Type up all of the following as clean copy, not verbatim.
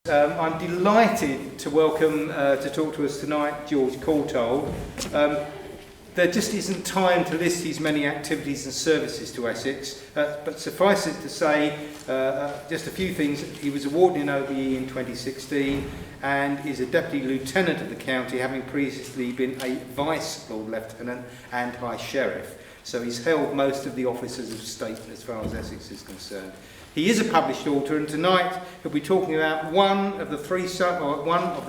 I'm delighted to welcome to talk to us tonight George Courtauld. There just isn't time to list his many activities and services to Essex, but suffice it to say just a few things. He was awarded in OBE in 2016 and is a Deputy Lieutenant of the county, having previously been a Vice Lord Lieutenant and High Sheriff. So he's held most of the offices of state as far as Essex is concerned. He is a published author, and tonight he'll be talking about one of the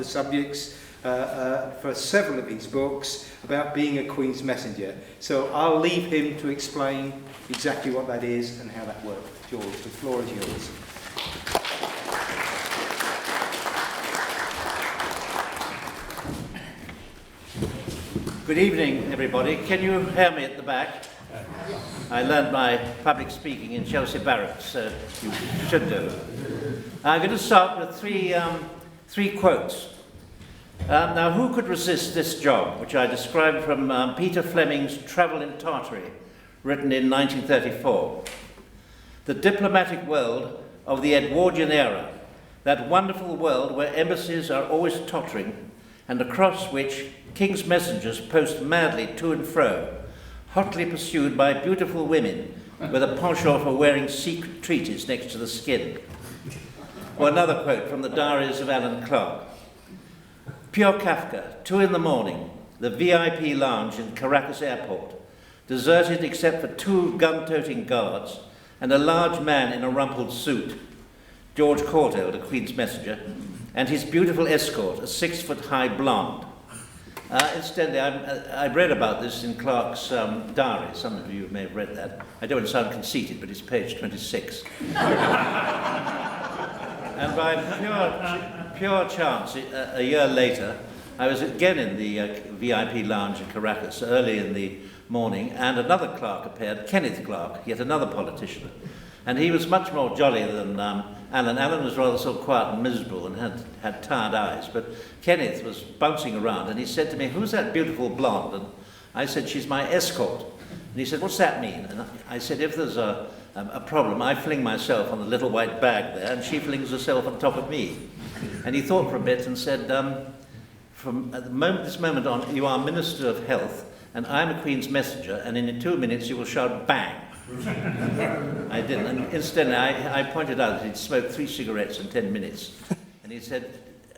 subjects for several of his books about being a Queens Messenger. So I'll leave him to explain exactly what that is and how that works. George, the floor is yours. Good evening, everybody. Can you hear me at the back? I learned my public speaking in Chelsea Barracks, so you should do. I'm going to start with three quotes. Now, who could resist this job, which I described from Peter Fleming's Travel in Tartary, written in 1934. The diplomatic world of the Edwardian era, that wonderful world where embassies are always tottering, and across which king's messengers post madly to and fro, hotly pursued by beautiful women with a penchant for wearing secret treaties next to the skin. Or another quote from the diaries of Alan Clark. Pure Kafka, 2 in the morning, the VIP lounge in Caracas airport, deserted except for 2 gun-toting guards and a large man in a rumpled suit, George Courtauld, a Queen's Messenger, and his beautiful escort, a 6-foot-high blonde. Incidentally, I read about this in Clark's diary. Some of you may have read that. I don't want to sound conceited, but it's page 26. And by pure chance, a year later, I was again in the VIP lounge in Caracas early in the morning, and another Clark appeared, Kenneth Clark, yet another politician. And he was much more jolly than Alan. Alan was rather sort of quiet and miserable and had tired eyes, but Kenneth was bouncing around, and he said to me, "Who's that beautiful blonde?" And I said, "She's my escort." And he said, "What's that mean?" And I said, "If there's a problem, I fling myself on the little white bag there, and she flings herself on top of me." And he thought for a bit and said, "From this moment on, you are Minister of Health, and I'm a Queen's Messenger, and in 2 minutes you will shout bang." I didn't, and instead I pointed out that he'd smoked 3 cigarettes in 10 minutes. And he said,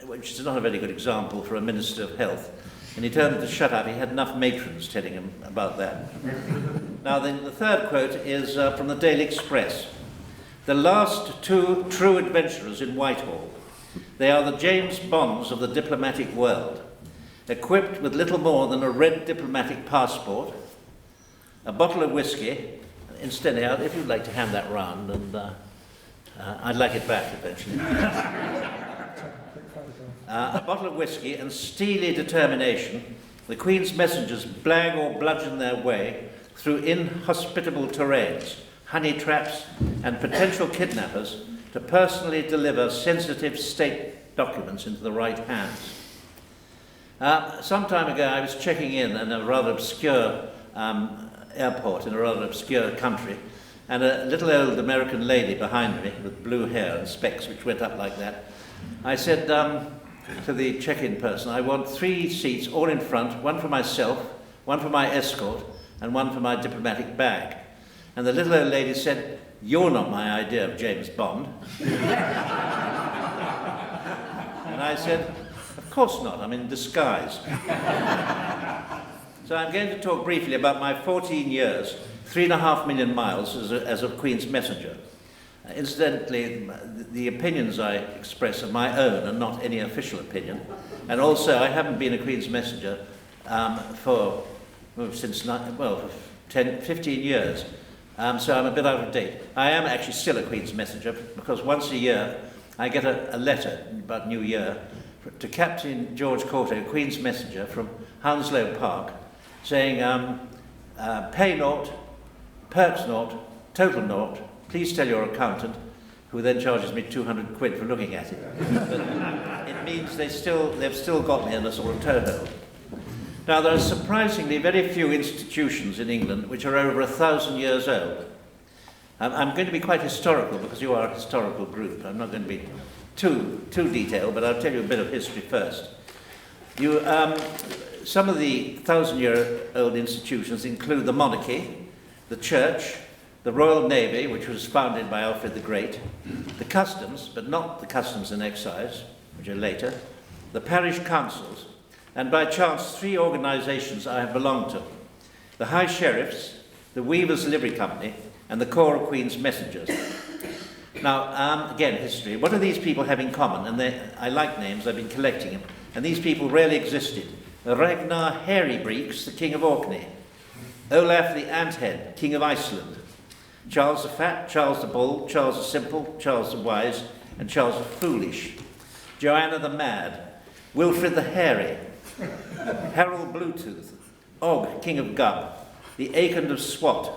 which is not a very good example for a Minister of Health, and he told him to shut up. He had enough matrons telling him about that. Now then, the third quote is from the Daily Express. The last 2 true adventurers in Whitehall. They are the James Bonds of the diplomatic world, equipped with little more than a red diplomatic passport, a bottle of whiskey. Instead, if you'd like to hand that round, and I'd like it back eventually. A bottle of whiskey and steely determination, the Queen's Messengers blag or bludgeon their way through inhospitable terrains, honey traps, and potential kidnappers to personally deliver sensitive state documents into the right hands. Some time ago, I was checking in a rather obscure airport in a rather obscure country, and a little old American lady behind me with blue hair and specs which went up like that. I said to the check-in person, "I want 3 seats all in front, 1 for myself, 1 for my escort, and 1 for my diplomatic bag." And the little old lady said, "You're not my idea of James Bond." And I said, "Of course not, I'm in disguise." So I'm going to talk briefly about my 14 years, 3.5 million miles as a Queen's Messenger. Incidentally, the opinions I express are my own and not any official opinion. And also, I haven't been a Queen's Messenger since 15 years. So I'm a bit out of date. I am actually still a Queen's Messenger because once a year I get a letter about New Year to Captain George Courtauld, Queen's Messenger from Hounslow Park, saying, "Pay naught, perks naught, total naught, please tell your accountant," who then charges me 200 quid for looking at it. But it means they've still got me in a sort of toehold. Now, there are surprisingly very few institutions in England which are over 1,000 years old. I'm going to be quite historical because you are a historical group. I'm not going to be too detailed, but I'll tell you a bit of history first. Some of the 1,000-year-old institutions include the monarchy, the church, the Royal Navy, which was founded by Alfred the Great, the customs, but not the customs and excise, which are later, the parish councils, and by chance 3 organisations I have belonged to: the High Sheriffs, the Weavers' Livery Company, and the Corps of Queens Messengers. Now, again, history. What do these people have in common? And I like names, I've been collecting them. And these people really existed. Ragnar Haribreeks, the King of Orkney. Olaf the Anthead, King of Iceland. Charles the Fat, Charles the Bold, Charles the Simple, Charles the Wise, and Charles the Foolish. Joanna the Mad, Wilfrid the Hairy, Harold Bluetooth, Og, King of Gub, the Akond of Swat.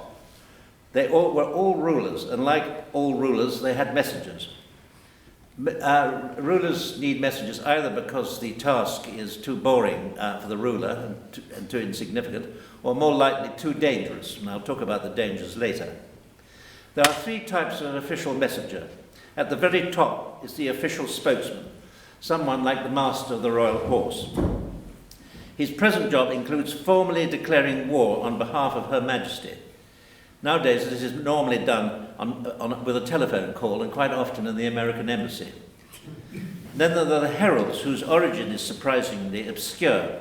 They were all rulers, and like all rulers, they had messengers. Rulers need messengers either because the task is too boring for the ruler and too insignificant, or more likely too dangerous, and I'll talk about the dangers later. There are 3 types of an official messenger. At the very top is the official spokesman, someone like the master of the royal horse. His present job includes formally declaring war on behalf of Her Majesty. Nowadays, this is normally done with a telephone call, and quite often in the American embassy. Then there are the heralds, whose origin is surprisingly obscure.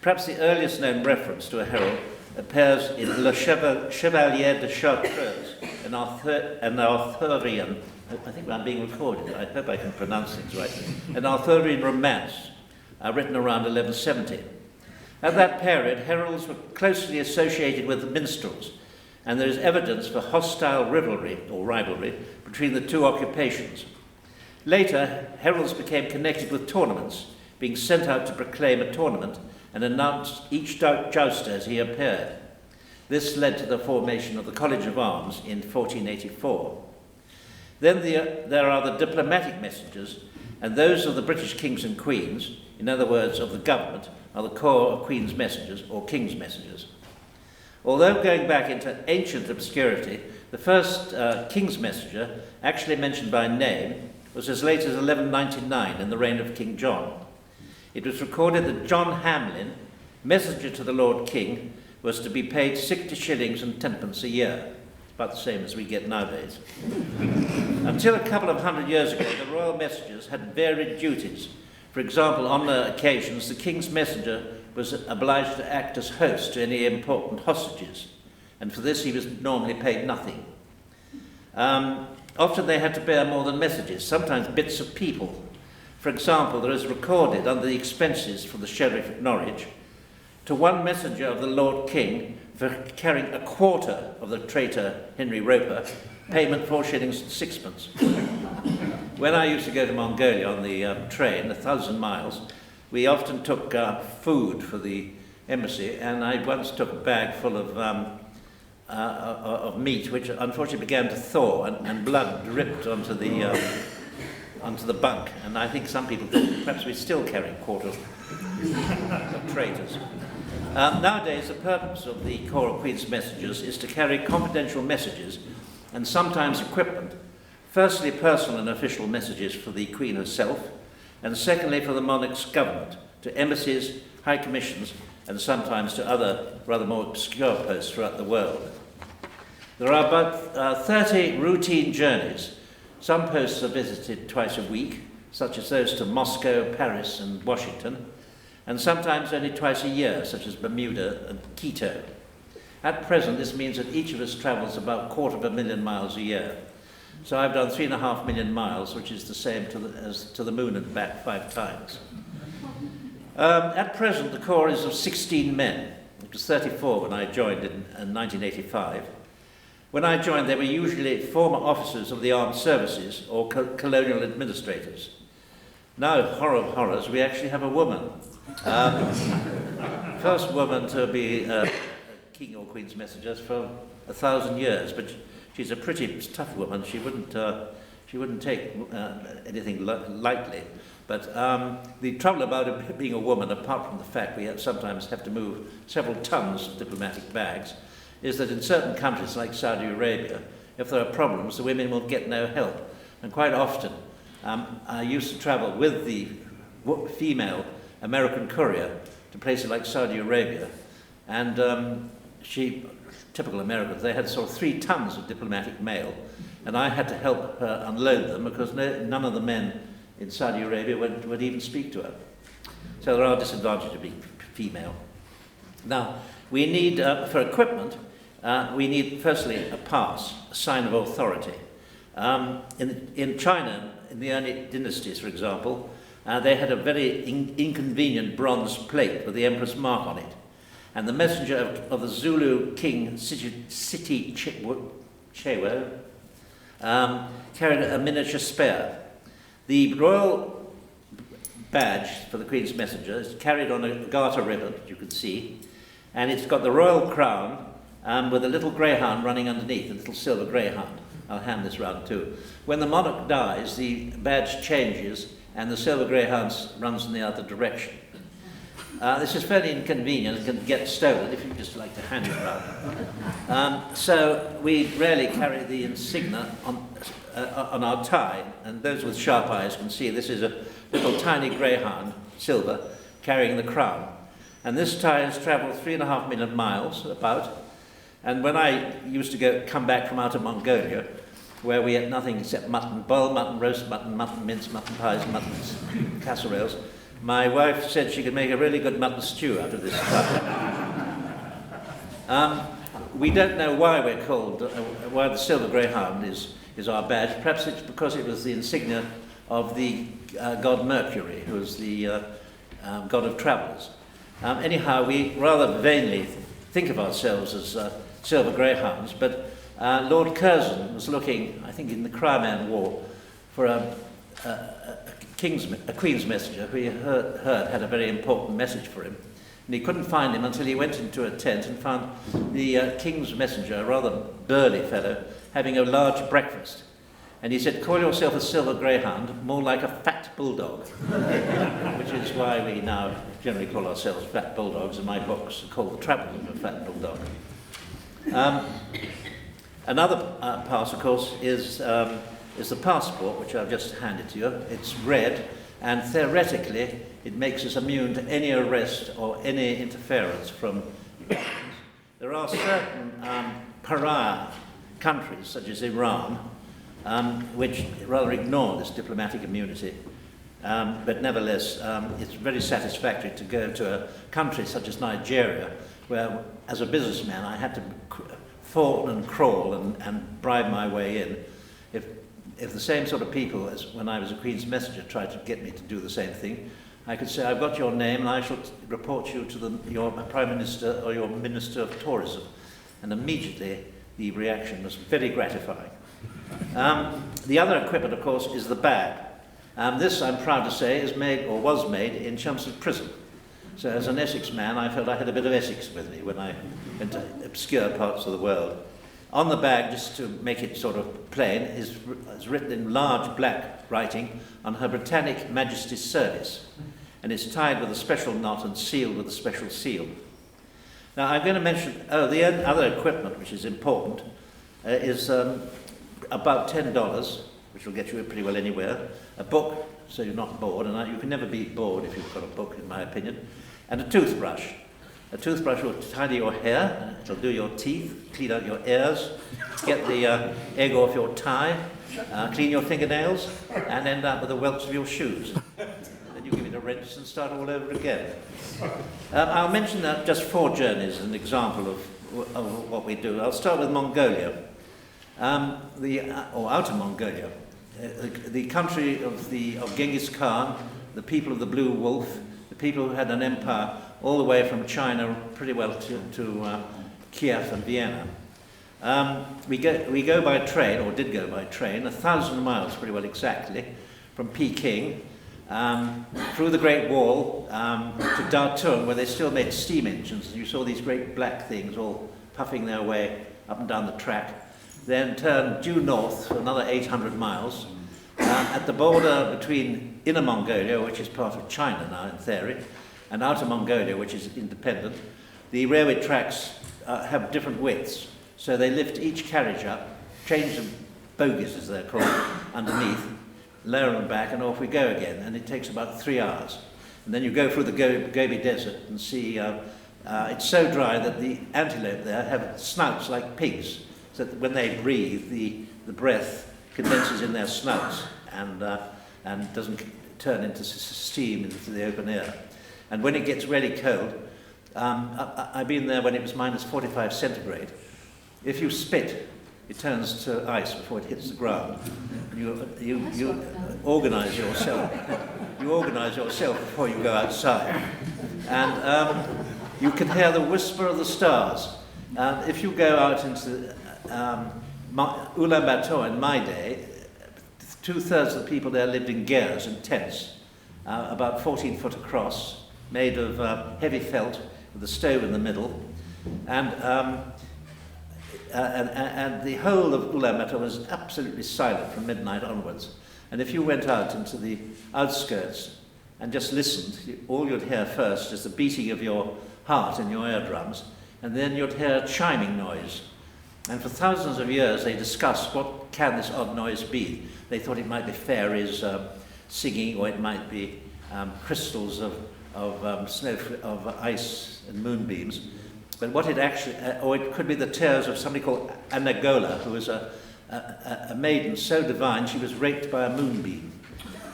Perhaps the earliest known reference to a herald appears in Le Chevalier de Chartreuse, an Arthurian, I think I'm being recorded, I hope I can pronounce things right, an Arthurian romance written around 1170. At that period, heralds were closely associated with the minstrels, and there is evidence for hostile rivalry between the 2 occupations. Later, heralds became connected with tournaments, being sent out to proclaim a tournament and announce each jouster as he appeared. This led to the formation of the College of Arms in 1484. Then there are the diplomatic messengers, and those of the British kings and queens, in other words, of the government, are the Corps of Queens Messengers or King's Messengers. Although going back into ancient obscurity, the first King's Messenger, actually mentioned by name, was as late as 1199 in the reign of King John. It was recorded that John Hamlin, messenger to the Lord King, was to be paid 60 shillings and 10pence a year, about the same as we get nowadays. Until a couple of 100 years ago, the royal messengers had varied duties. For example, on occasions, the King's Messenger was obliged to act as host to any important hostages, and for this he was normally paid nothing. Often they had to bear more than messages, sometimes bits of people. For example, there is recorded under the expenses for the sheriff at Norwich, to one messenger of the Lord King for carrying a quarter of the traitor Henry Roper, payment 4 shillings and 6pence. When I used to go to Mongolia on the train, 1,000 miles, we often took food for the embassy, and I once took a bag full of meat, which unfortunately began to thaw, and blood dripped onto the bunk. And I think some people thought perhaps we're still carrying quarters of traitors. Nowadays, the purpose of the Corps of Queen's Messengers is to carry confidential messages and sometimes equipment. Firstly, personal and official messages for the Queen herself, and secondly, for the monarch's government, to embassies, high commissions, and sometimes to other rather more obscure posts throughout the world. There are about 30 routine journeys. Some posts are visited twice a week, such as those to Moscow, Paris, and Washington, and sometimes only twice a year, such as Bermuda and Quito. At present, this means that each of us travels about 250,000 miles a year. So I've done 3.5 million miles, which is the same as to the moon and back 5 times. At present, the Corps is of 16 men. It was 34 when I joined in 1985. When I joined, they were usually former officers of the armed services or colonial administrators. Now, horror of horrors, we actually have a woman. First woman to be a king or queen's messenger for 1,000 years, but she's a pretty tough woman. She wouldn't take anything lightly. But the trouble about it being a woman, apart from the fact we sometimes have to move several tons of diplomatic bags, is that in certain countries like Saudi Arabia, if there are problems, the women will get no help. And quite often, I used to travel with the female American courier to places like Saudi Arabia, and typical Americans, they had sort of 3 tons of diplomatic mail, and I had to help her unload them because none of the men in Saudi Arabia would even speak to her. So there are disadvantages to being female. Now, we need, for equipment, we need firstly a pass, a sign of authority. In China, in the early dynasties, for example, they had a very inconvenient bronze plate with the emperor's mark on it. And the messenger of the Zulu king, Siti Chewo, carried a miniature spear. The royal badge for the Queen's Messenger is carried on a garter ribbon, you can see, and it's got the royal crown with a little greyhound running underneath, a little silver greyhound. I'll hand this round too. When the monarch dies, the badge changes and the silver greyhound runs in the other direction. This is fairly inconvenient and can get stolen if you just like to hand it around. So we rarely carry the insignia on our tie, and those with sharp eyes can see this is a little tiny greyhound, silver, carrying the crown. And this tie has travelled 3.5 million miles, about. And when I used to come back from out of Mongolia, where we ate nothing except mutton, boiled mutton, roast mutton, mutton mince, mutton pies, mutton casseroles, my wife said she could make a really good mutton stew out of this stuff. We don't know why we're called, why the silver greyhound is our badge. Perhaps it's because it was the insignia of the god Mercury, who was the god of travellers. Anyhow, we rather vainly think of ourselves as silver greyhounds, but Lord Curzon was looking, I think in the Crimean War, for a Queen's Messenger who he heard had a very important message for him. And he couldn't find him until he went into a tent and found the King's Messenger, a rather burly fellow, having a large breakfast. And he said, "Call yourself a silver greyhound, more like a fat bulldog," which is why we now generally call ourselves fat bulldogs, and my books are called The Travels of a Fat Bulldog. Another pass, of course, is the passport, which I've just handed to you. It's red, and theoretically, it makes us immune to any arrest or any interference from governments. There are certain pariah countries, such as Iran, which rather ignore this diplomatic immunity. But nevertheless, it's very satisfactory to go to a country such as Nigeria, where, as a businessman, I had to fall and crawl and bribe my way in. If the same sort of people as when I was a Queen's Messenger tried to get me to do the same thing, I could say, "I've got your name and I shall report you to your Prime Minister or your Minister of Tourism." And immediately the reaction was very gratifying. The other equipment, of course, is the bag. This, I'm proud to say, is made, or was made, in Chelmsford Prison. So as an Essex man, I felt I had a bit of Essex with me when I went to obscure parts of the world. On the bag, just to make it sort of plain, is written in large black writing, "On Her Britannic Majesty's Service." And it's tied with a special knot and sealed with a special seal. Now, I'm going to mention, the other equipment, which is important, is about $10, which will get you pretty well anywhere, a book, so you're not bored, and you can never be bored if you've got a book, in my opinion, and a toothbrush. A toothbrush will tidy your hair, it'll do your teeth, clean out your ears, get the egg off your tie, clean your fingernails, and end up with the welts of your shoes. Then you give it a rinse and start all over again. I'll mention just 4 journeys as an example of what we do. I'll start with Mongolia, or Outer Mongolia, the country of Genghis Khan, the people of the Blue Wolf, the people who had an empire all the way from China pretty well to Kiev and Vienna. We go by train, or did go by train, 1,000 miles pretty well exactly, from Peking, through the Great Wall to Datun, where they still made steam engines, and you saw these great black things all puffing their way up and down the track. Then turned due north for another 800 miles. At the border between Inner Mongolia, which is part of China now in theory, and Outer Mongolia, which is independent, the railway tracks have different widths. So they lift each carriage up, change the bogies, as they're called, underneath, lower and back, and off we go again, and it takes about 3 hours. And then you go through the Gobi Desert and see it's so dry that the antelope there have snouts like pigs, so that when they breathe, the breath condenses in their snouts and doesn't turn into steam into the open air. And when it gets really cold, I've been there when it was minus 45 centigrade. If you spit, it turns to ice before it hits the ground. You organise yourself. You organise yourself before you go outside, and you can hear the whisper of the stars. If you go out into Ulaanbaatar in my day, 2/3 of the people there lived in gers and tents, about 14 foot across, made of heavy felt with a stove in the middle, and the whole of Ulaanbaatar was absolutely silent from midnight onwards. And if you went out into the outskirts and just listened, all you'd hear first is the beating of your heart in your eardrums, and then you'd hear a chiming noise. And for thousands of years they discussed what can this odd noise be. They thought it might be fairies singing, or it might be crystals of snow, of ice and moonbeams. But what it actually, or it could be the tears of somebody called Anagola, who was a maiden so divine she was raped by a moonbeam.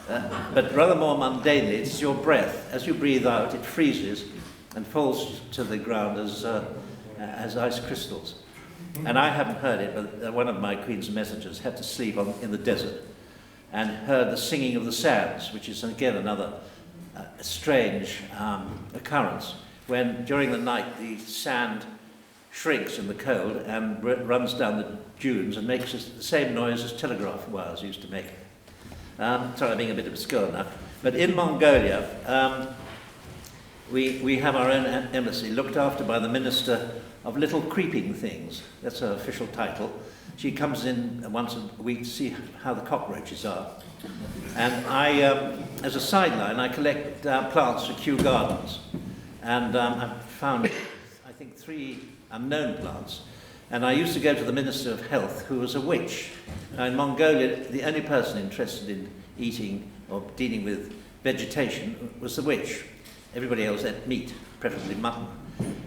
But rather more mundanely, it's your breath. As you breathe out, it freezes and falls to the ground as ice crystals. And I haven't heard it, but one of my Queens Messengers had to sleep in the desert and heard the singing of the sands, which is again another strange occurrence, when during the night the sand shrinks in the cold and runs down the dunes and makes the same noise as telegraph wires used to make. Sorry, I'm being a bit obscure now. But in Mongolia, we have our own embassy, looked after by the Minister of Little Creeping Things. That's her official title. She comes in once a week to see how the cockroaches are. And I, as a sideline, I collect plants for Kew Gardens. And I've found, I think, 3 unknown plants. And I used to go to the Minister of Health, who was a witch. Now, in Mongolia, the only person interested in eating or dealing with vegetation was the witch. Everybody else ate meat, preferably mutton.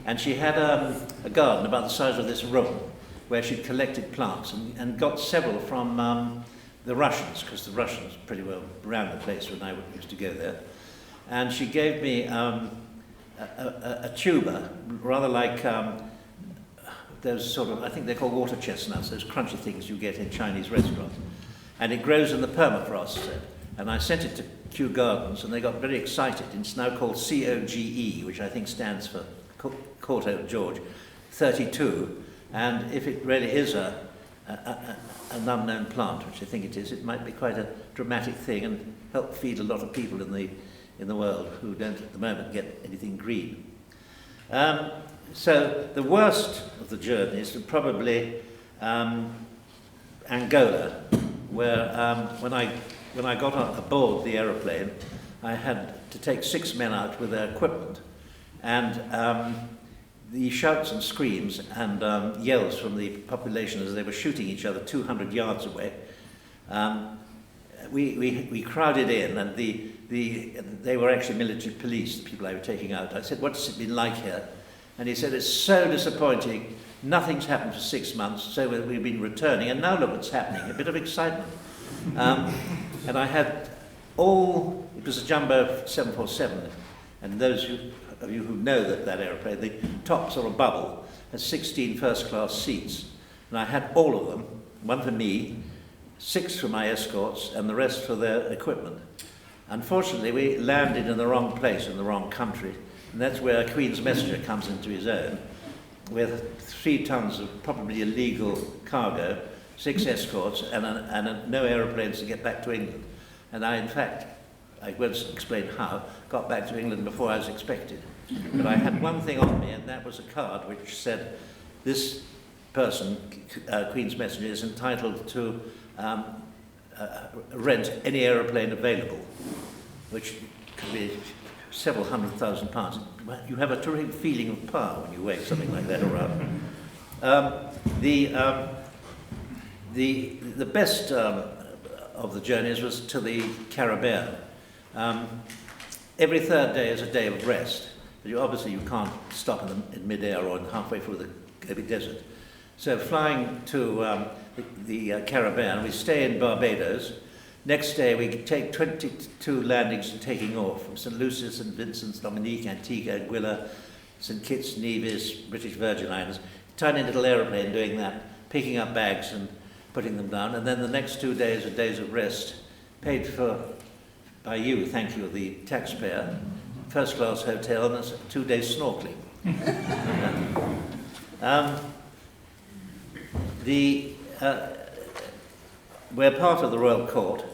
And she had a garden about the size of this room, where she'd collected plants and got several from the Russians, because the Russians pretty well ran the place when I used to go there. And she gave me a tuber, rather like those sort of, I think they're called water chestnuts, those crunchy things you get in Chinese restaurants. And it grows in the permafrost. And I sent it to Kew Gardens, and they got very excited. It's now called COGE, which I think stands for Court Oak George, 32. And if it really is an unknown plant, which I think it is, it might be quite a dramatic thing and help feed a lot of people in the world who don't at the moment get anything green. So the worst of the journeys were probably Angola, where when I got aboard the aeroplane, I had to take 6 men out with their equipment, and the shouts and screams and yells from the population as they were shooting each other 200 yards away. We crowded in, and they were actually military police, the people I was taking out. I said, "What's it been like here?" And he said, "It's so disappointing. Nothing's happened for 6 months, so we've been returning, and now look what's happening, a bit of excitement." And I had it was a jumbo 747, and those of you who know that aeroplane, the top sort of bubble has 16 first-class seats, and I had all of them, one for me, 6 for my escorts, and the rest for their equipment. Unfortunately, we landed in the wrong place in the wrong country, and that's where Queens Messenger comes into his own, with 3 tons of probably illegal cargo, 6 escorts, and no aeroplanes to get back to England. And I, in fact, I won't explain how, got back to England before I was expected. But I had one thing on me, and that was a card which said, this person, Queen's Messenger, is entitled to rent any aeroplane available, which could be several £100,000. You have a terrific feeling of power when you wave something like that around. The best of the journeys was to the Caribbean. Every third day is a day of rest, but you can't stop in mid-air or halfway through the Gobi Desert. So flying to the Caribbean, we stay in Barbados. Next day we take 22 landings and taking off from St. Lucia, St. Vincent, Dominique, Antigua, Anguilla, St. Kitts, Nevis, British Virgin Islands. Tiny little aeroplane doing that, picking up bags and putting them down. And then the next 2 days are days of rest, paid for by you, thank you, the taxpayer, first class hotel and 2 days snorkeling. We're part of the Royal Court,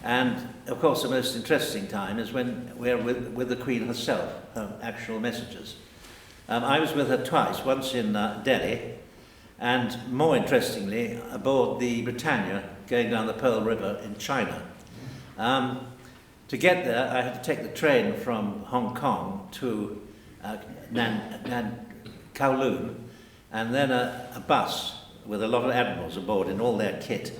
and of course the most interesting time is when we're with the Queen herself, her actual messengers. I was with her twice, once in Delhi, and more interestingly, aboard the Britannia going down the Pearl River in China. To get there, I had to take the train from Hong Kong to Kowloon, and then a bus with a lot of admirals aboard in all their kit.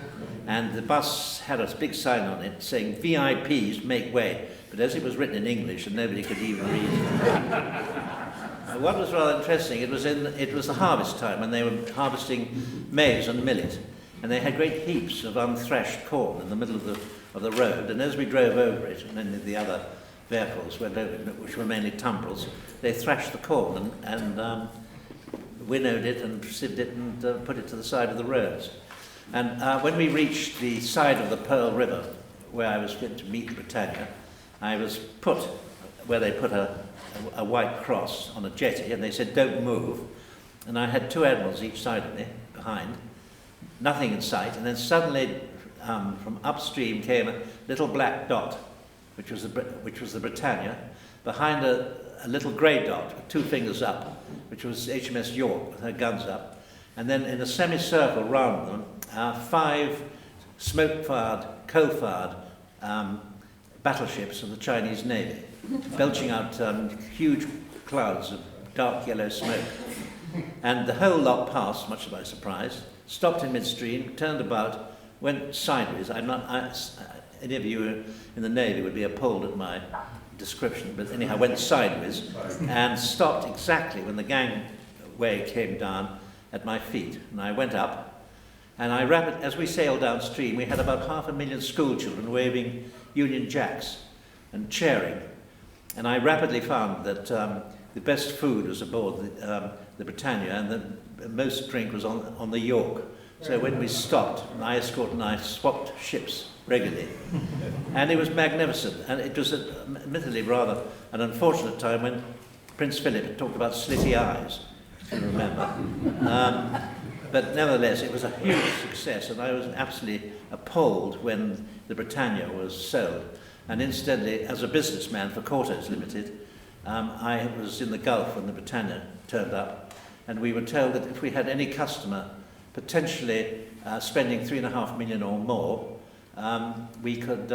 And the bus had a big sign on it saying, "VIPs make way," but as it was written in English and nobody could even read it. What was rather interesting, it was the harvest time when they were harvesting maize and millet, and they had great heaps of unthreshed corn in the middle of the road, and as we drove over it, and then the other vehicles went over it, which were mainly tumbrils, they thrashed the corn and winnowed it and sieved it and put it to the side of the roads. And when we reached the side of the Pearl River, where I was going to meet the Britannia, I was put where they put a white cross on a jetty, and they said, "Don't move." And I had 2 admirals each side of me, behind, nothing in sight, and then suddenly from upstream came a little black dot, which was the Britannia, behind a little grey dot with 2 fingers up, which was HMS York with her guns up, and then in a semicircle round them, 5 smoke-fired, coal-fired battleships of the Chinese Navy, belching out huge clouds of dark yellow smoke. And the whole lot passed, much to my surprise, stopped in midstream, turned about, went sideways. Any of you in the Navy would be appalled at my description, but anyhow, went sideways and stopped exactly when the gangway came down at my feet. And I went up, and as we sailed downstream, we had about 500,000 school children waving Union Jacks and cheering. And I rapidly found that the best food was aboard the Britannia, and the most drink was on the York. So when we stopped, my escort and I swapped ships regularly. And it was magnificent. And it was admittedly rather an unfortunate time when Prince Philip had talked about slitty eyes, if you remember. But nevertheless, it was a huge success, and I was absolutely appalled when the Britannia was sold. And incidentally, as a businessman for Cortos Limited, I was in the Gulf when the Britannia turned up, and we were told that if we had any customer potentially spending 3.5 million or more, we could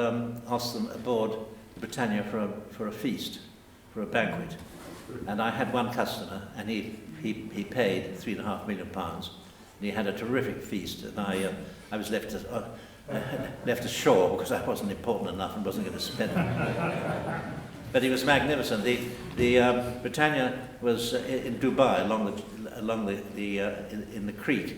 ask them aboard the Britannia for a feast, for a banquet. And I had one customer, and he paid £3.5 million, and he had a terrific feast, and I was left ashore because I wasn't important enough and wasn't going to spend it. But it was magnificent. The Britannia was in Dubai in the creek,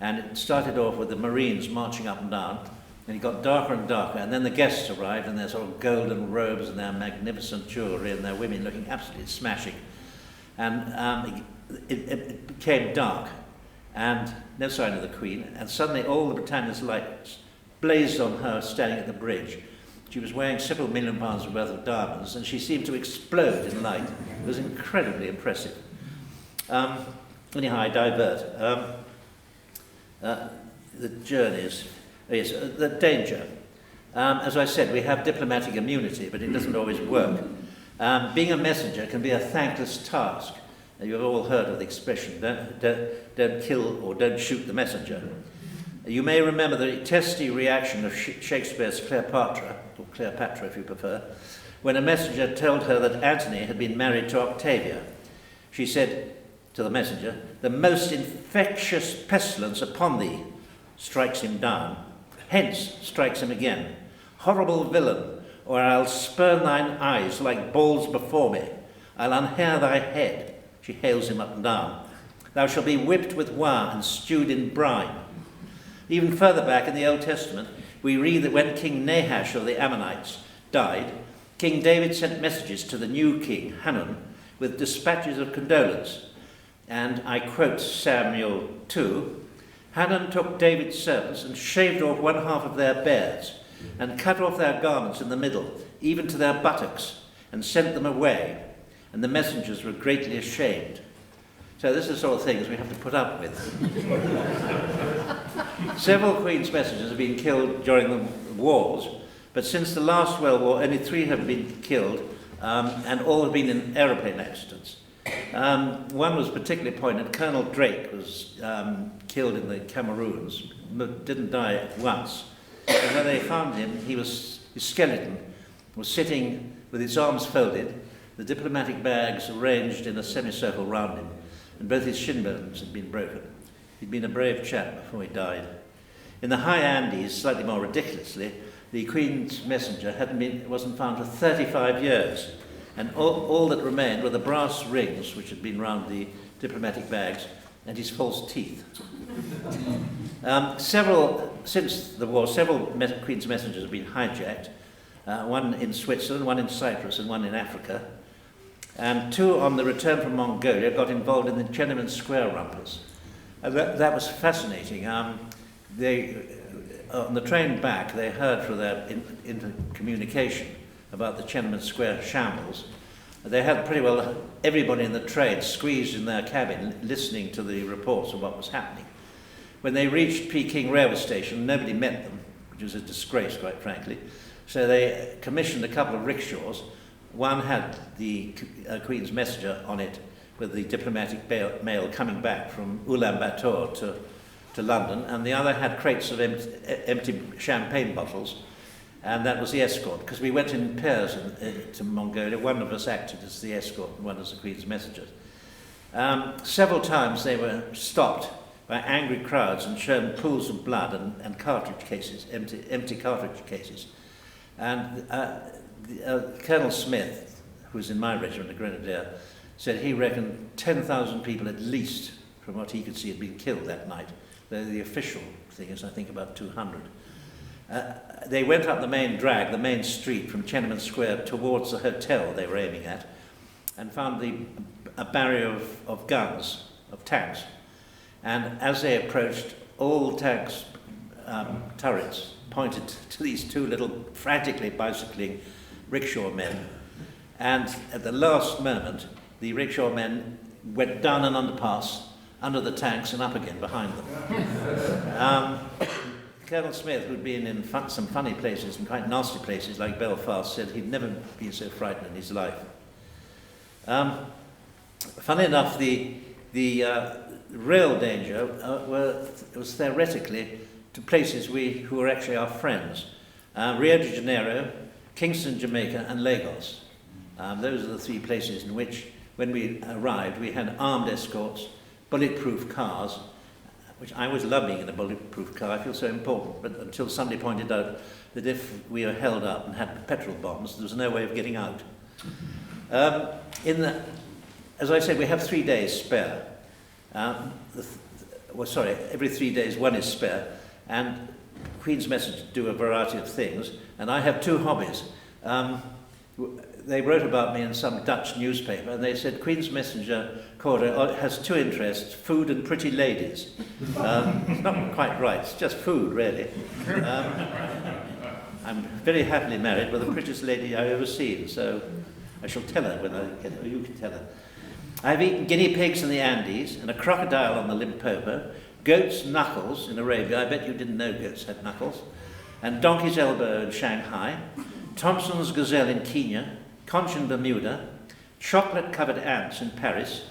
and it started off with the Marines marching up and down, and it got darker and darker, and then the guests arrived in their sort of golden robes and their magnificent jewellery, and their women looking absolutely smashing. And it became dark, and no sign of the Queen, and suddenly all the Britannia's lights blazed on her standing at the bridge. She was wearing several £1 million worth of diamonds, and she seemed to explode in light. It was incredibly impressive. Anyhow, I divert. The journeys, yes, the danger. As I said, we have diplomatic immunity, but it doesn't always work. Being a messenger can be a thankless task. You've all heard of the expression, don't kill or don't shoot the messenger. You may remember the testy reaction of Shakespeare's Cleopatra, or Cleopatra if you prefer, when a messenger told her that Antony had been married to Octavia. She said to the messenger, "The most infectious pestilence upon thee," strikes him down, Hence strikes him again. Horrible villain, or I'll spurn thine eyes like balls before me. I'll unhair thy head. She hails him up and down. Thou shalt be whipped with wire and stewed in brine. Even further back in the Old Testament, we read that when King Nahash of the Ammonites died, King David sent messages to the new king, Hanun, with dispatches of condolence. And I quote Samuel 2, Hanun took David's servants and shaved off one half of their beards, and cut off their garments in the middle, even to their buttocks, and sent them away. And the messengers were greatly ashamed. So this is the sort of things we have to put up with. Several Queen's messengers have been killed during the wars, but since the last World War, only 3 have been killed, and all have been in aeroplane accidents. One was particularly poignant. Colonel Drake was killed in the Cameroons, but didn't die once. And when they found him, his skeleton was sitting with its arms folded, the diplomatic bags arranged in a semicircle round him, and both his shin bones had been broken. He'd been a brave chap before he died. In the high Andes, slightly more ridiculously, the Queen's Messenger wasn't found for 35 years, and all that remained were the brass rings which had been round the diplomatic bags and his false teeth. Since the war, several Queen's Messengers have been hijacked, one in Switzerland, one in Cyprus, and one in Africa. And 2 on the return from Mongolia got involved in the Tiananmen Square rumpus. That was fascinating. On the train back, they heard through their intercommunication about the Tiananmen Square shambles. They had pretty well everybody in the train squeezed in their cabin listening to the reports of what was happening. When they reached Peking railway station, nobody met them, which was a disgrace, quite frankly. So they commissioned a couple of rickshaws. One had the Queen's Messenger on it with the diplomatic mail coming back from Ulaanbaatar to London, and the other had crates of empty champagne bottles, and that was the escort, because we went in pairs to Mongolia. One of us acted as the escort and one as the Queen's Messenger. Several times they were stopped by angry crowds and shown pools of blood and cartridge cases, empty cartridge cases. And Colonel Smith, who was in my regiment, a grenadier, said he reckoned 10,000 people at least, from what he could see, had been killed that night. The official thing is, I think, about 200. They went up the main drag, the main street from Tiananmen Square towards the hotel they were aiming at, and found a barrier of guns, of tanks. And as they approached, all tanks' turrets pointed to these 2 little frantically bicycling rickshaw men. And at the last moment, the rickshaw men went down an underpass, under the tanks, and up again behind them. Colonel Smith, who'd been in some funny places and quite nasty places like Belfast, said he'd never been so frightened in his life. Funnily enough, the real danger was theoretically to places who were actually our friends. Rio de Janeiro, Kingston, Jamaica, and Lagos. Those are the 3 places in which, when we arrived, we had armed escorts, bulletproof cars, which I always love being in a bulletproof car. I feel so important, but until somebody pointed out that if we were held up and had petrol bombs, there was no way of getting out. As I said, we have 3 days spare. Every 3 days 1 is spare, and Queen's Messengers do a variety of things, and I have 2 hobbies. They wrote about me in some Dutch newspaper, and they said Queen's Messenger Corder has 2 interests, food and pretty ladies. It's not quite right, it's just food, really. I'm very happily married with the prettiest lady I've ever seen, so I shall tell her when I get her, you can tell her. I've eaten guinea pigs in the Andes, and a crocodile on the Limpopo, goat's knuckles in Arabia. I bet you didn't know goats had knuckles. And donkey's elbow in Shanghai, Thompson's gazelle in Kenya, conch in Bermuda, chocolate-covered ants in Paris,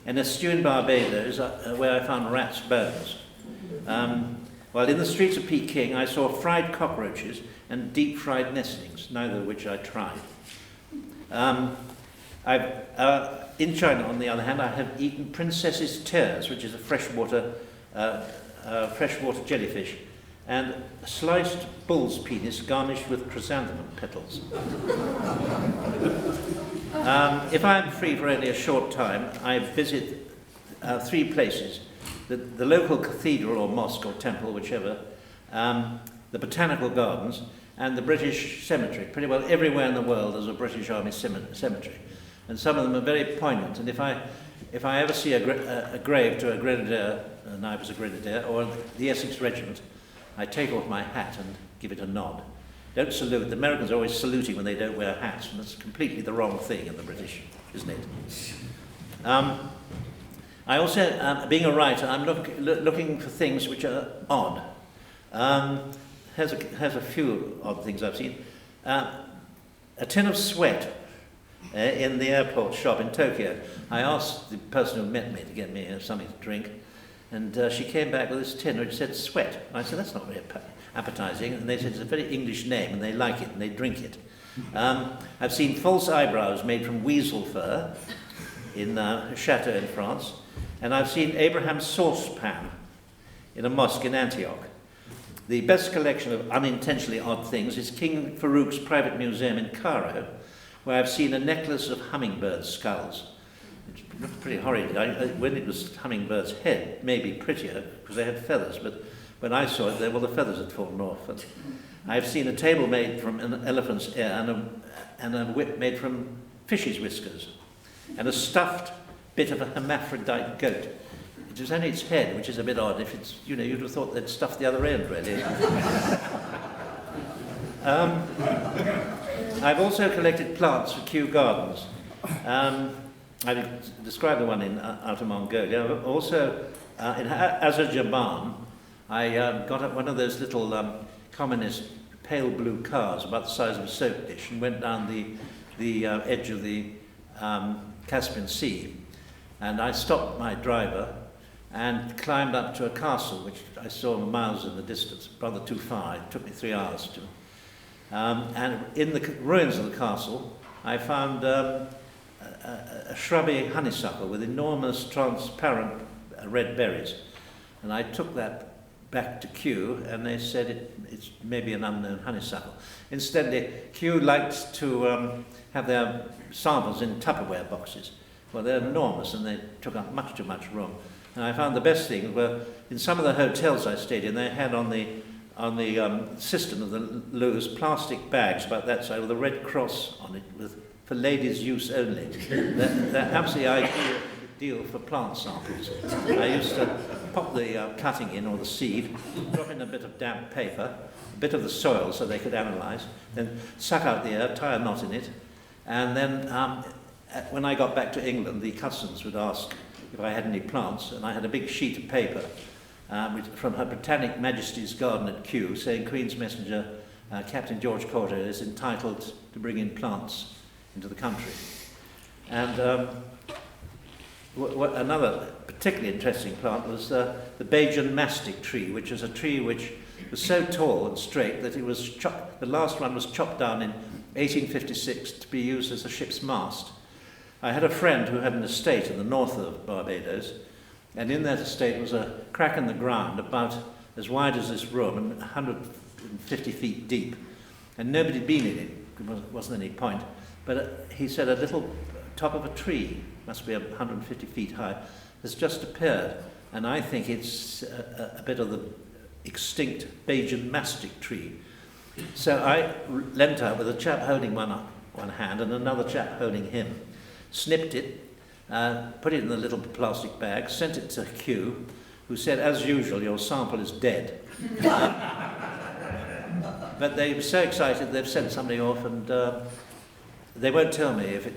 and a stew in Barbados where I found rat's bones. While in the streets of Peking, I saw fried cockroaches and deep-fried nestlings, neither of which I tried. In China, on the other hand, I have eaten princess's tears, which is a freshwater jellyfish, and a sliced bull's penis garnished with chrysanthemum petals. If I'm free for only a short time, I visit 3 places: the local cathedral or mosque or temple, whichever, the botanical gardens, and the British cemetery. Pretty well everywhere in the world there's a British Army cemetery, and some of them are very poignant. And if I ever see a grave to a grenadier, and I was a grenadier, or the Essex Regiment, I take off my hat and give it a nod. Don't salute. The Americans are always saluting when they don't wear hats, and that's completely the wrong thing in the British, isn't it? I also, being a writer, I'm looking for things which are odd. Has a few odd things I've seen. A tin of sweat in the airport shop in Tokyo. I asked the person who met me to get me something to drink, and she came back with this tin which said sweat. I said, that's not very appetizing, and they said it's a very English name, and they like it, and they drink it. I've seen false eyebrows made from weasel fur in a chateau in France, and I've seen Abraham's saucepan in a mosque in Antioch. The best collection of unintentionally odd things is King Farouk's private museum in Cairo, where I've seen a necklace of hummingbird skulls. It looked pretty horrid. When it was hummingbird's head, maybe prettier, because they had feathers, but when I saw it, the feathers had fallen off. And I've seen a table made from an elephant's ear and a whip made from fish's whiskers, and a stuffed bit of a hermaphrodite goat. It was only its head, which is a bit odd. If it's, you'd have thought they'd stuffed the other end, really. I've also collected plants for Kew Gardens. I described the one in Outer Mongolia. Also, in Azerbaijan, I got one of those little communist pale blue cars about the size of a soap dish and went down the edge of the Caspian Sea. And I stopped my driver and climbed up to a castle, which I saw miles in the distance, rather too far. It took me 3 hours to. And in the ruins of the castle, I found a shrubby honeysuckle with enormous transparent red berries. And I took that back to Kew, and they said it's maybe an unknown honeysuckle. Instead, Kew likes to have their samples in Tupperware boxes. Well, they're enormous, and they took up much too much room. And I found the best thing were, in some of the hotels I stayed in, they had on the cistern of the loos plastic bags about that size with a red cross on it for ladies' use only. They're absolutely ideal for plant samples. I used to pop the cutting in, or the seed, drop in a bit of damp paper, a bit of the soil so they could analyse, then suck out the air, tie a knot in it, and then when I got back to England, the customs would ask if I had any plants, and I had a big sheet of paper from Her Britannic Majesty's Garden at Kew, saying Queens Messenger, Captain George Coulter is entitled to bring in plants into the country. And another particularly interesting plant was the Bajan mastic tree, which is a tree which was so tall and straight that it was the last one was chopped down in 1856 to be used as a ship's mast. I had a friend who had an estate in the north of Barbados, and in that estate was a crack in the ground about as wide as this room and 150 feet deep. And nobody had been in it, there wasn't any point. But he said a little top of a tree, must be 150 feet high, has just appeared. And I think it's a bit of the extinct Bajan mastic tree. So I leant out with a chap holding one hand and another chap holding him, snipped it, put it in the little plastic bag, sent it to Kew, who said, as usual, your sample is dead. But they were so excited they've sent somebody off, and they won't tell me if it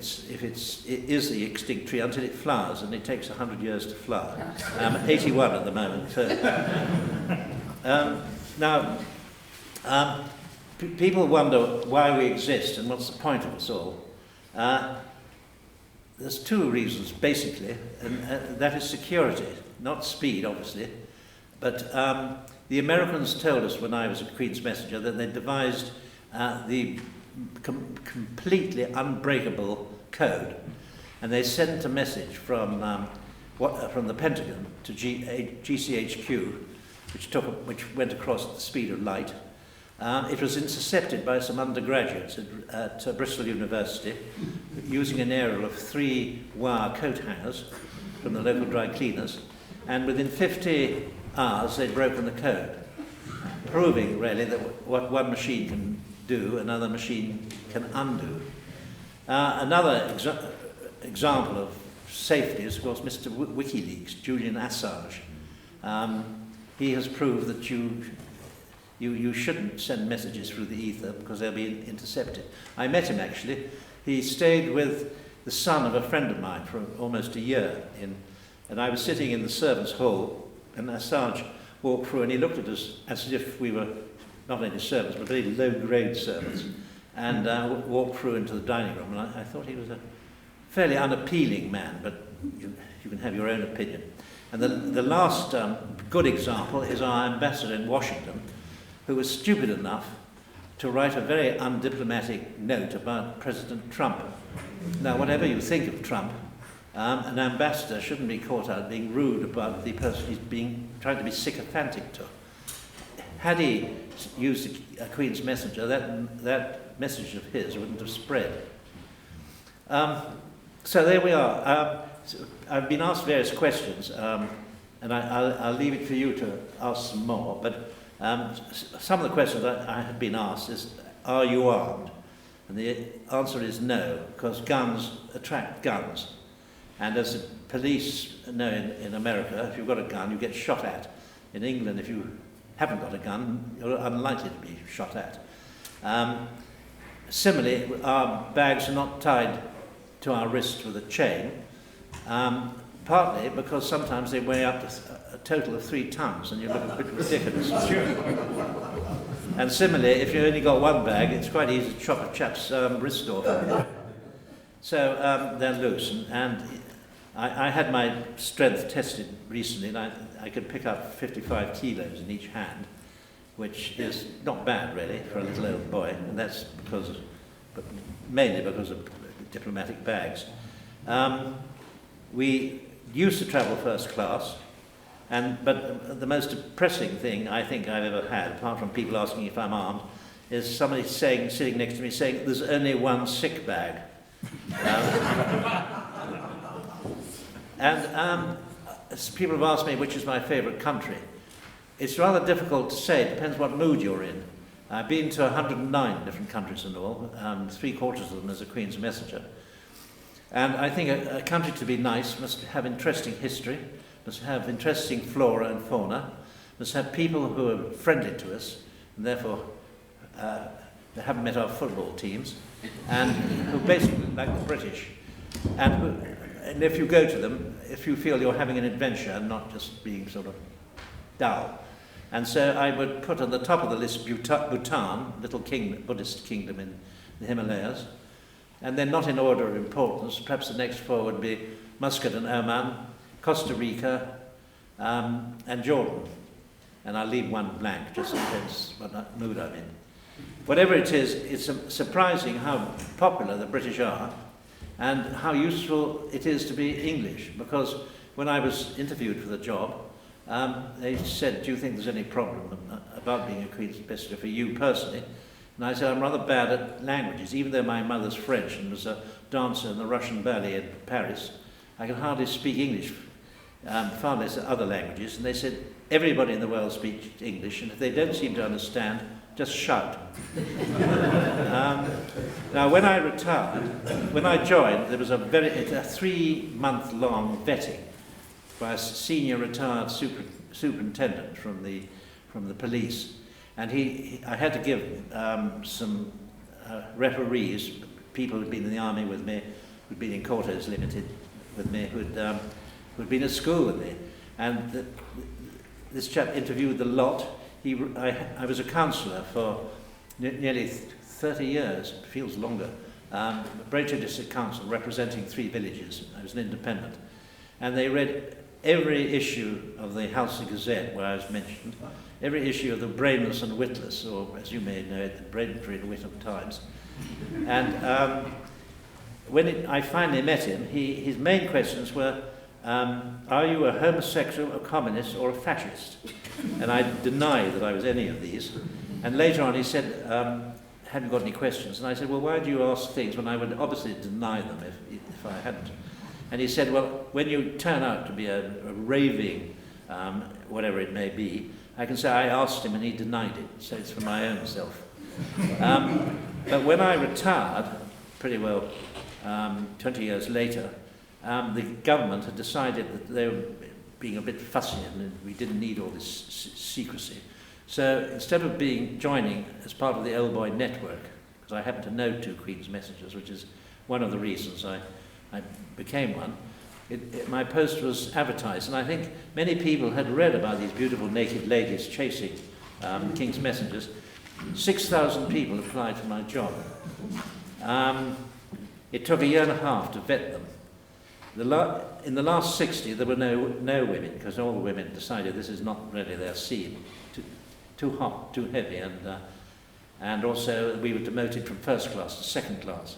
is the extinct tree until it flowers, and it takes 100 years to flower. I'm 81 at the moment. Now, people wonder why we exist and what's the point of us all. There's two reasons, basically, and that is security, not speed, obviously. But the Americans told us when I was at Queens Messenger that they devised the completely unbreakable code, and they sent a message from the Pentagon to GCHQ which went across at the speed of light. It was intercepted by some undergraduates at Bristol University using an aerial of 3 wire coat hangers from the local dry cleaners, and within 50 hours they'd broken the code, proving really that what one machine can do, another machine can undo. Another example of safety is, of course, Mr. WikiLeaks, Julian Assange. He has proved that you shouldn't send messages through the ether because they'll be intercepted. I met him actually. He stayed with the son of a friend of mine for almost a year, and I was sitting in the servants' hall, and Assange walked through, and he looked at us as if we were not only servants, but very low-grade servants, and walked through into the dining room, and I thought he was a fairly unappealing man, but you can have your own opinion. And the last good example is our ambassador in Washington, who was stupid enough to write a very undiplomatic note about President Trump. Now, whatever you think of Trump, an ambassador shouldn't be caught out being rude about the person he's trying to be sycophantic to. Had he used a Queens Messenger, that message of his wouldn't have spread. So there we are. I've been asked various questions, and I'll leave it for you to ask some more, but some of the questions that I have been asked is, are you armed? And the answer is no, because guns attract guns. And as the police know in America, if you've got a gun, you get shot at. In England, if you haven't got a gun, you're unlikely to be shot at. Similarly, our bags are not tied to our wrists with a chain, partly because sometimes they weigh up to a total of 3 tons, and you look a bit ridiculous. And similarly, if you only got one bag, it's quite easy to chop a chap's wrist off. So they're loose, and I had my strength tested recently, and I could pick up 55 kilos in each hand, which is not bad really for a little old boy, and that's mainly because of diplomatic bags. We used to travel first class, but the most depressing thing I think I've ever had, apart from people asking if I'm armed, is somebody sitting next to me saying, "There's only one sick bag." And people have asked me which is my favourite country. It's rather difficult to say. It depends what mood you're in. I've been to 109 different countries in all, 3/4 of them as a Queens Messenger. And I think a country to be nice must have interesting history, must have interesting flora and fauna, must have people who are friendly to us, and therefore they haven't met our football teams, and who basically like the British. And if you go to them, if you feel you're having an adventure and not just being sort of dull. And so I would put on the top of the list Bhutan, little Buddhist kingdom in the Himalayas. And then, not in order of importance, perhaps the next 4 would be Muscat and Oman, Costa Rica, and Jordan. And I'll leave one blank, just in case what mood I'm in. Whatever it is, it's surprising how popular the British are and how useful it is to be English. Because when I was interviewed for the job, they said, "Do you think there's any problem about being a Queen's Messenger for you personally?" And I said, "I'm rather bad at languages. Even though my mother's French and was a dancer in the Russian ballet in Paris, I can hardly speak English, far less other languages." And they said, "Everybody in the world speaks English, and if they don't seem to understand, just shout." Now, when I retired, when I joined, there was a 3-month-long vetting by a senior retired superintendent from the police. And I had to give some referees, people who'd been in the army with me, who'd been in Cortes Limited with me, who'd been at school with me. And this chap interviewed the lot. I was a councillor for nearly 30 years, it feels longer. Braintree District Council, representing 3 villages. I was an independent. And they read every issue of the House Gazette, where I was mentioned, every issue of the Brainless and Witless, or as you may know it, the Braintree and Witham Times. And when I finally met him, his main questions were, are you a homosexual, a communist, or a fascist? And I denied that I was any of these. And later on he said, have you got any questions? And I said, well, why do you ask things when I would obviously deny them if I hadn't? And he said, well, when you turn out to be a raving, whatever it may be, I can say I asked him and he denied it, so it's for my own self. But when I retired, pretty well 20 years later, the government had decided that they were being a bit fussy and we didn't need all this secrecy. So instead of joining as part of the Old Boy network, because I happen to know 2 Queens Messengers, which is one of the reasons I became one, my post was advertised, and I think many people had read about these beautiful naked ladies chasing King's Messengers. 6,000 people applied for my job. It took a year and a half to vet them. In the last 60, there were no women, because all the women decided this is not really their scene. Too hot, too heavy, and also we were demoted from first class to second class.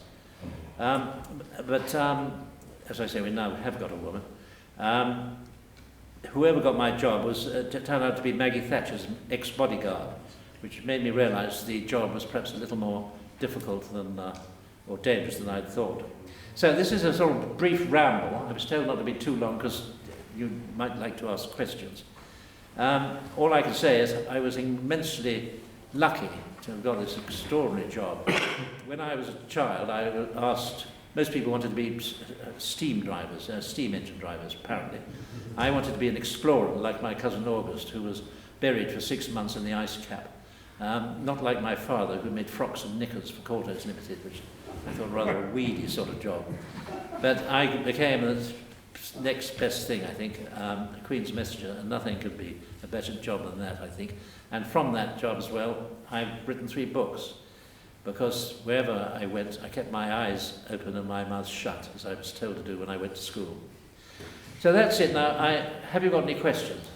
But as I say, we now have got a woman. Whoever got my job turned out to be Maggie Thatcher's ex-bodyguard, which made me realise the job was perhaps a little more difficult than, or dangerous than I'd thought. So this is a sort of brief ramble. I was told not to be too long because you might like to ask questions. All I can say is I was immensely lucky to have got this extraordinary job. When I was a child, I was asked, most people wanted to be steam drivers, steam engine drivers, apparently. I wanted to be an explorer, like my cousin August, who was buried for 6 months in the ice cap. Not like my father, who made frocks and knickers for Cortos Limited, which I thought rather a weedy sort of job. But I became the next best thing, I think, Queens Messenger, and nothing could be a better job than that, I think. And from that job as well, I've written 3 books, because wherever I went, I kept my eyes open and my mouth shut, as I was told to do when I went to school. So that's it. Now, have you got any questions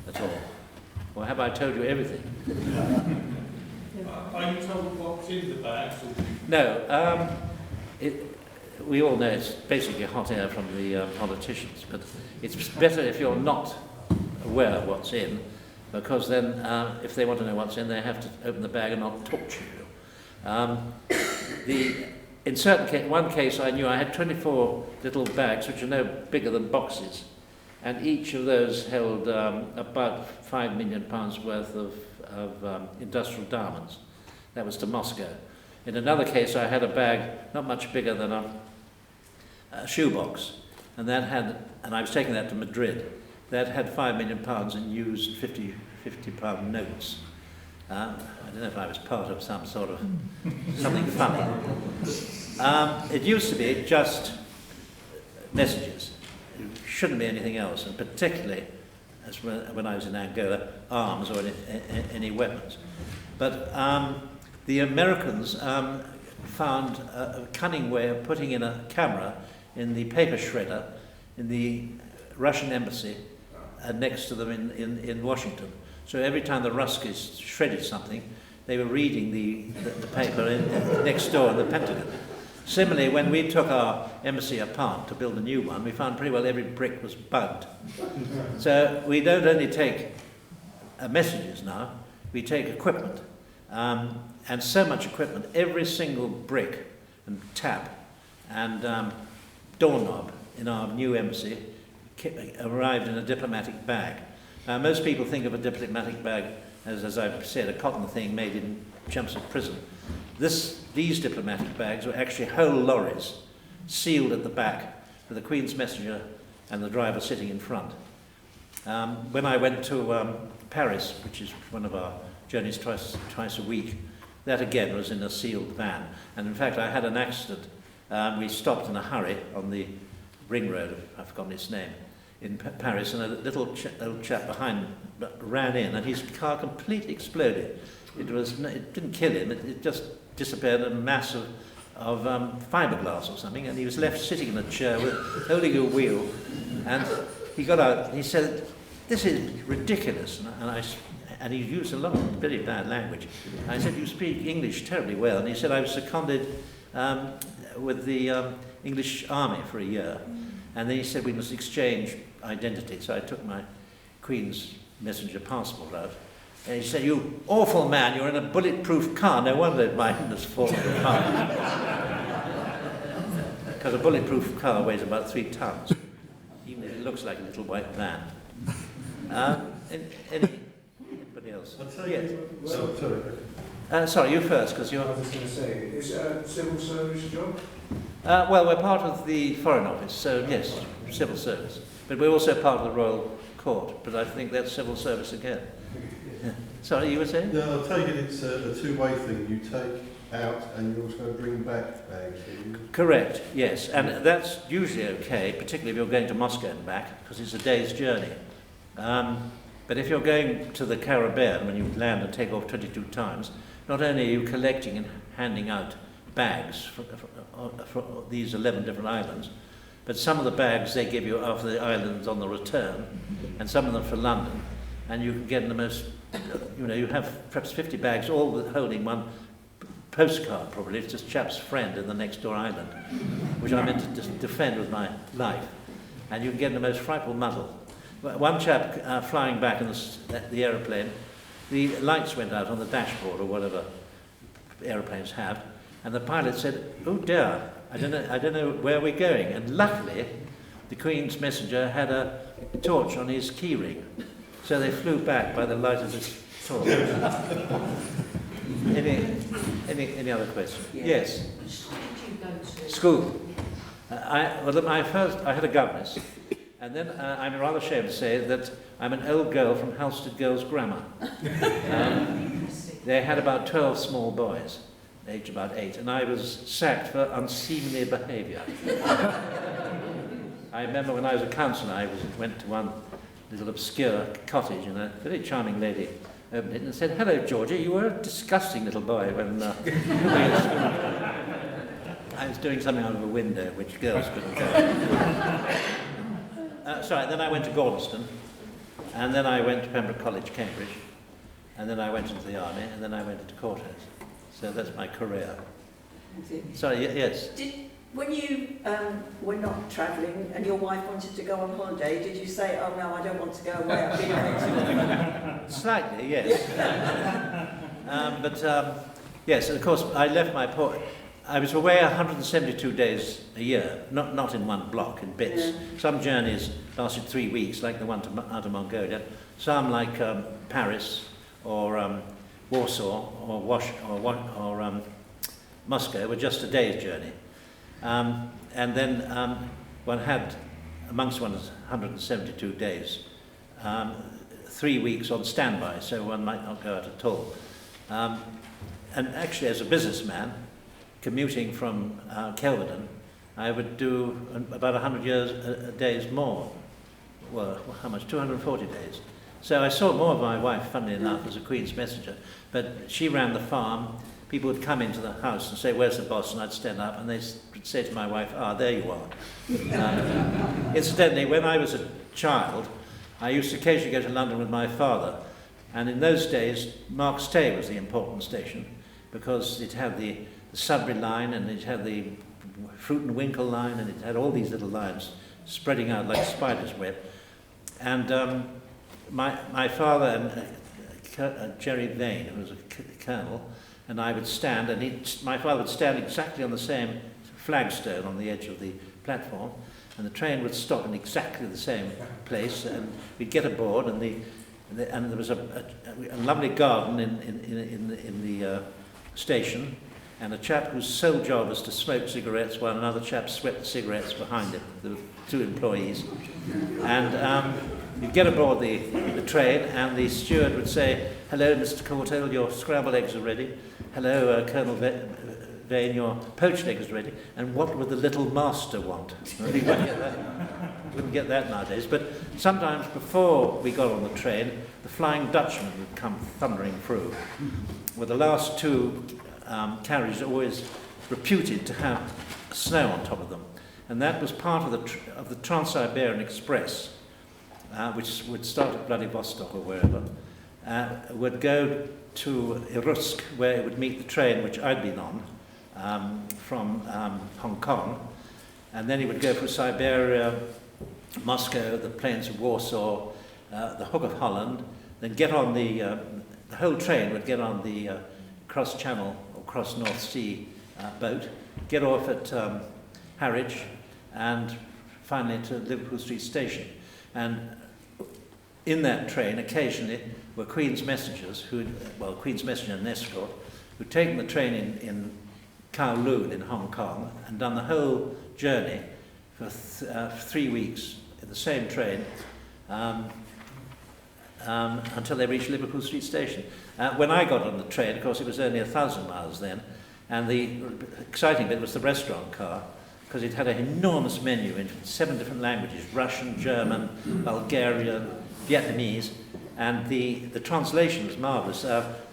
at all? Or have I told you everything? Are you told what's in the bags? No. We all know it's basically hot air from the politicians, but it's better if you're not aware of what's in, because then if they want to know what's in, they have to open the bag and not talk to you. In one case I knew I had 24 little bags which are no bigger than boxes, and each of those held about £5 million worth of industrial diamonds. That was to Moscow. In another case I had a bag not much bigger than a shoebox, and I was taking that to Madrid. That had £5 million in used £50 notes. I don't know if I was part of some sort of something funny. It used to be just messages. It shouldn't be anything else, and particularly as when I was in Angola, arms or any weapons. But the Americans found a cunning way of putting in a camera in the paper shredder in the Russian embassy next to them in Washington. So every time the Ruskies shredded something, they were reading the paper next door in the Pentagon. Similarly, when we took our embassy apart to build a new one, we found pretty well every brick was bugged. So we don't only take messages now, we take equipment. And so much equipment, every single brick and tap and doorknob in our new embassy arrived in a diplomatic bag. Now, most people think of a diplomatic bag as I've said, a cotton thing made in Chelmsford prison. These diplomatic bags were actually whole lorries, sealed at the back, with the Queens Messenger and the driver sitting in front. When I went to Paris, which is one of our journeys twice a week, that again was in a sealed van. And in fact, I had an accident. We stopped in a hurry on the ring road, I've forgotten its name, in Paris, and a little old chap behind ran in, and his car completely exploded. It didn't kill him, it just disappeared in a mass of fiberglass or something, and he was left sitting in a chair holding a wheel. And he got out and he said, "This is ridiculous." And he used a lot of very bad language. I said, "You speak English terribly well." And he said, "I was seconded with the English army for a year." And then he said we must exchange identity. So I took my Queens Messenger passport out. And he said, "You awful man, you're in a bulletproof car. No wonder mine has fallen apart." Because a bulletproof car weighs about 3 tons, even if it looks like a little white van. Anybody else? I'll tell Yes. you. Well, sorry. Sorry, you first, because I you're... was just going to say, is it a civil service job? Well, we're part of the Foreign Office, so yes, civil service. But we're also part of the Royal Court, but I think that's civil service again. Yeah. Sorry, you were saying? No, I'll take it it's a two-way thing. You take out and you also bring back bags. Correct, yes. And that's usually okay, particularly if you're going to Moscow and back, because it's a day's journey. But if you're going to the Caribbean, when you land and take off 22 times, not only are you collecting and handing out bags for these 11 different islands, but some of the bags they give you are for the islands on the return, and some of them for London, and you can get in the most, you have perhaps 50 bags all holding one postcard, probably. It's just chap's friend in the next door island, which I meant to defend with my life. And you can get in the most frightful muddle. One chap flying back in the aeroplane, the lights went out on the dashboard or whatever aeroplanes have, and the pilot said, "Oh dear, I don't know where we're going." And luckily, the Queen's Messenger had a torch on his keyring, so they flew back by the light of this torch. Any other questions? Yeah. Yes. Which school did you go to? School. I had a governess, and then I'm rather ashamed to say that I'm an old girl from Halstead Girls' Grammar. They had about 12 small boys, aged about 8, and I was sacked for unseemly behaviour. I remember when I was a counsellor, I went to one little obscure cottage, and a very charming lady opened it and said, "Hello, Georgie, you were a disgusting little boy when I was doing something out of a window which girls couldn't do." Then I went to Gordonston, and then I went to Pembroke College, Cambridge, and then I went into the army, and then I went into courthouse. So that's my career. Sorry, yes? When you were not travelling and your wife wanted to go on holiday, did you say, "Oh no, I don't want to go away, I've been away"? Slightly, yes. Yes, of course, I left my port. I was away 172 days a year, not in one block, in bits. Yeah. Some journeys lasted 3 weeks, like the one out of Mongolia. Some, like Paris or Warsaw or Moscow, were just a day's journey. And then one had, amongst one's 172 days, 3 weeks on standby, so one might not go out at all. And actually, as a businessman, commuting from Kelvedon, I would do about 100 days more. Well, how much? 240 days. So I saw more of my wife, funnily enough, as a Queen's Messenger, but she ran the farm. People would come into the house and say, "Where's the boss?" And I'd stand up and they would say to my wife, "Ah, there you are." Incidentally, when I was a child, I used to occasionally go to London with my father, and in those days, Marks Tey was the important station, because it had the Sudbury line, and it had the Fruit and Winkle line, and it had all these little lines spreading out like a spider's web. And my father and Jerry Vane, who was a colonel, and I would stand, and my father would stand exactly on the same flagstone on the edge of the platform, and the train would stop in exactly the same place, and we'd get aboard, and there was a lovely garden in the station, and a chap whose sole job was to smoke cigarettes while another chap swept the cigarettes behind him. There were 2 employees. And you'd get aboard the train, and the steward would say, "Hello, Mr. Courtauld, your scrambled eggs are ready. Hello, Colonel Vane, your poached eggs are ready. And what would the little master want?" You wouldn't get that nowadays. But sometimes before we got on the train, the Flying Dutchman would come thundering through, with the last 2 carriages always reputed to have snow on top of them. And that was part of the Trans-Siberian Express, which would start at Vladivostok or wherever, would go to Irkutsk, where it would meet the train which I'd been on from Hong Kong, and then he would go through Siberia, Moscow, the plains of Warsaw, the Hook of Holland, then get on the whole train would get on the cross-channel or cross-North Sea boat, get off at Harwich, and finally to Liverpool Street Station. And in that train, occasionally, were Queens Messengers, Queens Messenger and escort, who'd taken the train in Kowloon in Hong Kong and done the whole journey for 3 weeks in the same train until they reached Liverpool Street Station. When I got on the train, of course, it was only 1,000 miles then, and the exciting bit was the restaurant car, because it had an enormous menu in 7 different languages: Russian, German, Bulgarian, Vietnamese, and the translation was marvellous.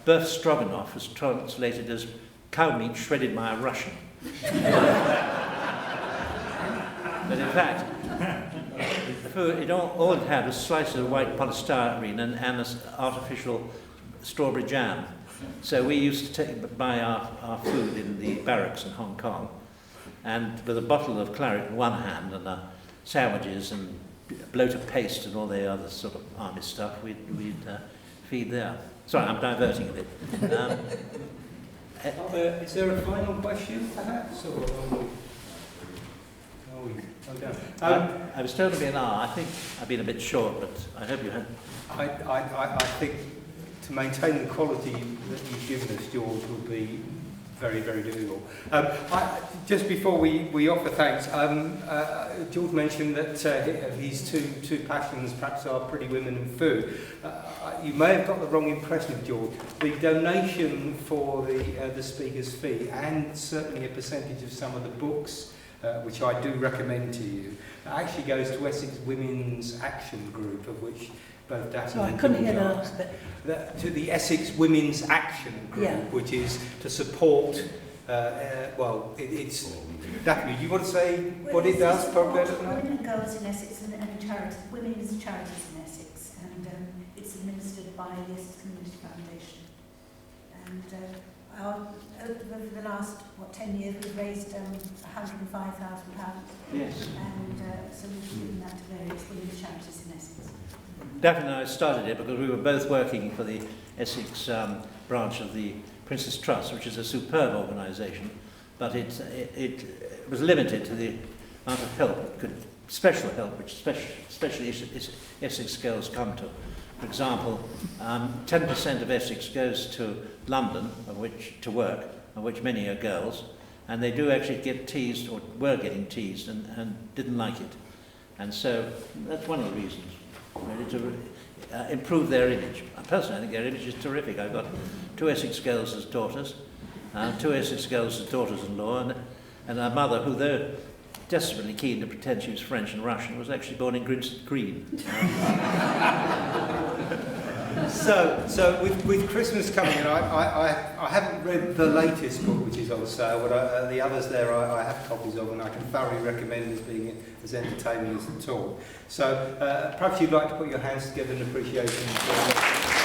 Beef stroganoff was translated as cow meat shredded by a Russian. But in fact, the food, all it had was slices of white polystyrene and an artificial strawberry jam. So we used to buy our food in the barracks in Hong Kong, and with a bottle of claret in one hand and sandwiches and a bloater paste and all the other sort of army stuff, we'd feed there. Sorry, I'm diverting a bit. Is there a final question, perhaps? Or I was told to be an hour. I think I've been a bit short, but I hope you had. I think to maintain the quality that you've given us, George, will be very, very difficult. Just before we offer thanks, George mentioned that his two passions perhaps are pretty women and food. You may have got the wrong impression of George. The donation for the speaker's fee, and certainly a percentage of some of the books, which I do recommend to you, actually goes to Essex Women's Action Group, of which both Daphne I and couldn't hear George the are. last bit. To the Essex Women's Action Group, Yeah. which is to support, it's... Daphne, do you want to say what it does? Probably better than I? Women and girls in Essex and charities, women's charities in Essex, and it's administered by the Essex Community Foundation. And over the last 10 years, we've raised £105,000. Yes. And so we've given that to various women's charities in Essex. Daphne and I started it because we were both working for the Essex branch of the Princess Trust, which is a superb organisation, but it was limited to the amount of help, special help, which especially Essex girls come to. For example, 10% of Essex goes to London, to work, of which many are girls, and they do actually get teased, or were getting teased, and didn't like it. And so that's one of the reasons, really, to improve their image. Personally, I think their image is terrific. I've got 2 Essex girls as daughters, 2 Essex girls as daughters-in-law, and a mother who, though desperately keen to pretend she was French and Russian, was actually born in Grimston Green. So with Christmas coming in, I haven't read the latest book, which is on sale, but the others there I have copies of, and I can thoroughly recommend as being as entertaining as at all. So perhaps you'd like to put your hands together in appreciation for